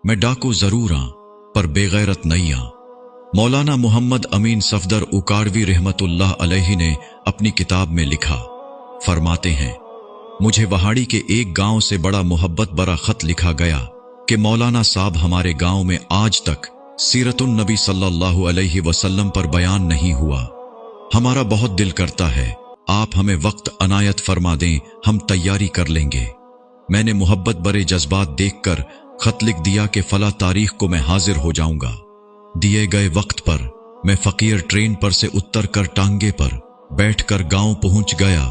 मैं डाकू जरूर आं पर बेगैरत नहीं आं। मौलाना मोहम्मद अमीन सफदर उकाड़वी रहमतुल्लाह अलैहि ने अपनी किताब में लिखा, फरमाते हैं, मुझे वहाड़ी के एक गांव से बड़ा मोहब्बत भरा खत लिखा गया कि मौलाना साहब हमारे गांव में आज तक सीरतुन नबी सल्लल्लाहु अलैहि वसल्लम पर बयान नहीं हुआ। हमारा बहुत दिल करता है आप हमें वक्त अनायत फरमा दें, हम तैयारी कर लेंगे। मैंने मोहब्बत भरे जज्बात देखकर खत लिख दिया कि फला तारीख को मैं हाजिर हो जाऊंगा। दिए गए वक्त पर मैं फकीर ट्रेन पर से उतर कर टांगे पर बैठकर गांव पहुंच गया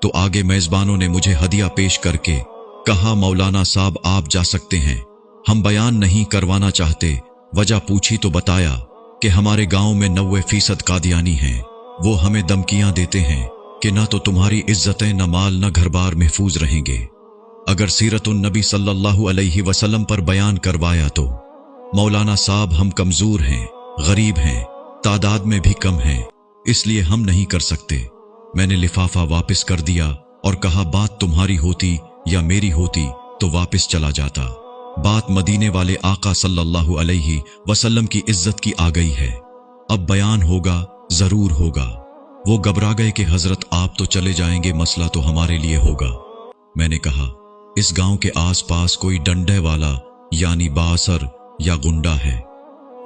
तो आगे मेजबानों ने मुझे हदिया पेश करके कहा, मौलाना साहब आप जा सकते हैं, हम बयान नहीं करवाना चाहते। वजह पूछी तो बताया कि हमारे गांव में 90% कादियानी हैं। वो हमें धमकियां देते हैं कि ना तो तुम्हारी इज्जतें, न माल, न घर बार महफूज रहेंगे। अगर सीरतुन नबी सल्लल्लाहु अलैहि वसल्लम पर बयान करवाया तो मौलाना साहब हम कमजोर हैं, गरीब हैं, तादाद में भी कम हैं, इसलिए हम नहीं कर सकते। मैंने लिफाफा वापस कर दिया और कहा, बात तुम्हारी होती या मेरी होती तो वापस चला जाता। बात मदीने वाले आका सल्लल्लाहु अलैहि वसल्लम की इज्जत की आ गई है, अब बयान होगा, जरूर होगा। वो घबरा गए कि हजरत आप तो चले जाएंगे, मसला तो हमारे लिए होगा। मैंने कहा, इस गांव के आसपास कोई डंडे वाला यानी बासर या गुंडा है।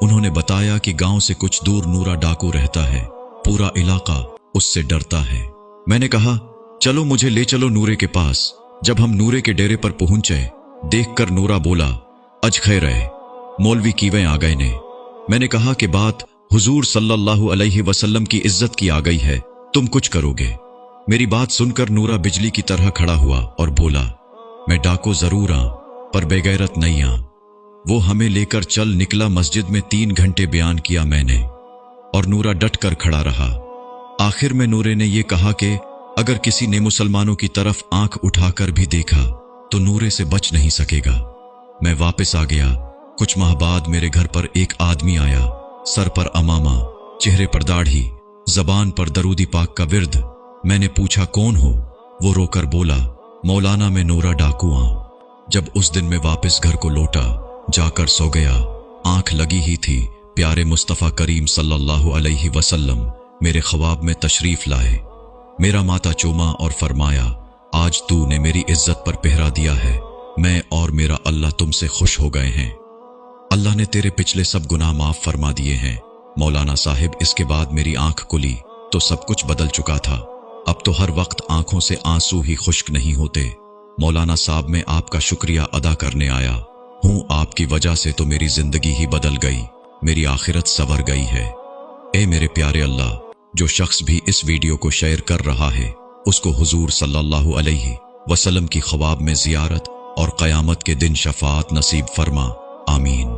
उन्होंने बताया कि गांव से कुछ दूर नूरा डाकू रहता है, पूरा इलाका उससे डरता है। मैंने कहा, चलो मुझे ले चलो नूरे के पास। जब हम नूरे के डेरे पर पहुंचे, देखकर नूरा बोला, अज खैर है, मौलवी कीवे आ गए ने। मैंने कहा कि बात हुजूर सल्लल्लाहु अलैहि वसल्लम की इज्जत की आ गई है, तुम कुछ करोगे। मेरी बात सुनकर नूरा बिजली की तरह खड़ा हुआ और बोला, मैं डाको जरूर आं पर बेगैरत नहीं आं। वो हमें लेकर चल निकला। मस्जिद में 3 घंटे बयान किया मैंने और नूरा डट कर खड़ा रहा। आखिर में नूरे ने यह कहा कि अगर किसी ने मुसलमानों की तरफ आंख उठाकर भी देखा तो नूरे से बच नहीं सकेगा। मैं वापस आ गया। कुछ माह बाद मेरे घर पर एक आदमी आया, सर पर अमामा, चेहरे पर दाढ़ी, जबान पर दरूदी पाक का विर्द। मैंने पूछा, कौन हो? वो रोकर बोला, मौलाना मैं नूरा डाकू आं। जब उस दिन मैं वापस घर को लौटा, जाकर सो गया। आंख लगी ही थी, प्यारे मुस्तफ़ा करीम सल्लल्लाहु अलैहि वसल्लम मेरे ख्वाब में तशरीफ लाए। मेरा माथा चूमा और फरमाया, आज तूने मेरी इज्जत पर पहरा दिया है, मैं और मेरा अल्लाह तुमसे खुश हो गए हैं। अल्लाह ने तेरे पिछले सब गुनाह माफ फरमा दिए हैं। मौलाना साहिब, इसके बाद मेरी आंख खुली तो सब कुछ बदल चुका था। अब तो हर वक्त आंखों से आंसू ही खुश्क नहीं होते। मौलाना साहब, मैं आपका शुक्रिया अदा करने आया हूं। आपकी वजह से तो मेरी जिंदगी ही बदल गई, मेरी आखिरत संवर गई है। ए मेरे प्यारे अल्लाह, जो शख्स भी इस वीडियो को शेयर कर रहा है उसको हुजूर सल्लल्लाहु अलैहि वसल्लम की ख्वाब में जियारत और क़यामत के दिन शफाअत नसीब फरमा। आमीन।